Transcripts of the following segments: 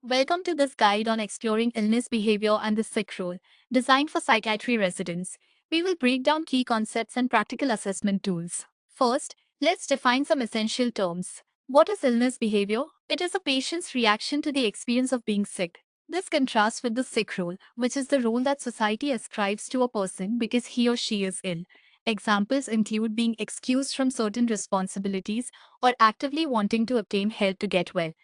Welcome to this guide on exploring illness behavior and the sick role, designed for psychiatry residents. We will break down key concepts and practical assessment tools. First, let's define some essential terms. What is illness behavior? It is a patient's reaction to the experience of being sick. This contrasts with the sick role, which is the role that society ascribes to a person because he or she is ill. Examples include being excused from certain responsibilities or actively wanting to obtain help to get well.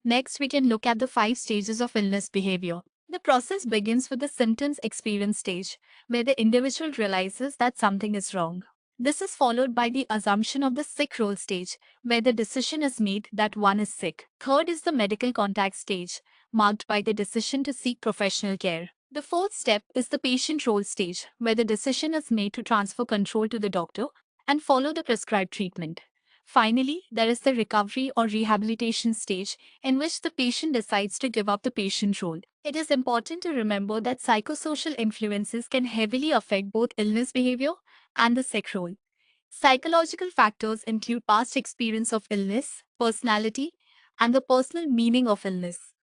Next, we can look at the 5 stages of illness behavior. The process begins with the symptoms experience stage, where the individual realizes that something is wrong. This is followed by the assumption of the sick role stage, where the decision is made that one is sick. Third is the medical contact stage, marked by the decision to seek professional care. The fourth step is the patient role stage, where the decision is made to transfer control to the doctor and follow the prescribed treatment. Finally, there is the recovery or rehabilitation stage in which the patient decides to give up the patient role. It is important to remember that psychosocial influences can heavily affect both illness behavior and the sick role. Psychological factors include past experience of illness, personality, and the personal meaning of illness.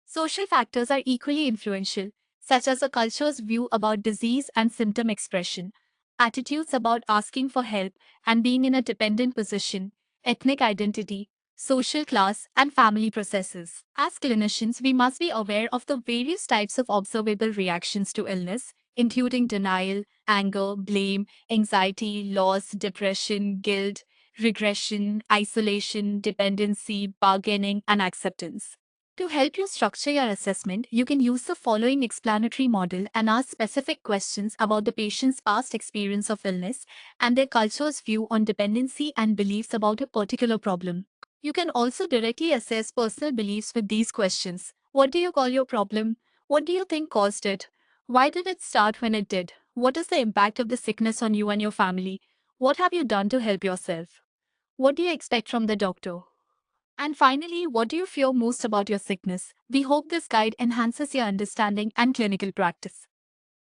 Social factors are equally influential, such as a culture's view about disease and symptom expression, attitudes about asking for help and being in a dependent position, ethnic identity, social class, and family processes. As clinicians, we must be aware of the various types of observable reactions to illness, including denial, anger, blame, anxiety, loss, depression, guilt, regression, isolation, dependency, bargaining, and acceptance. To help you structure your assessment, you can use the following explanatory model and ask specific questions about the patient's past experience of illness and their culture's view on dependency and beliefs about a particular problem. You can also directly assess personal beliefs with these questions. What do you call your problem? What do you think caused it? Why did it start when it did? What is the impact of the sickness on you and your family? What have you done to help yourself? What do you expect from the doctor? And finally, what do you fear most about your sickness? We hope this guide enhances your understanding and clinical practice.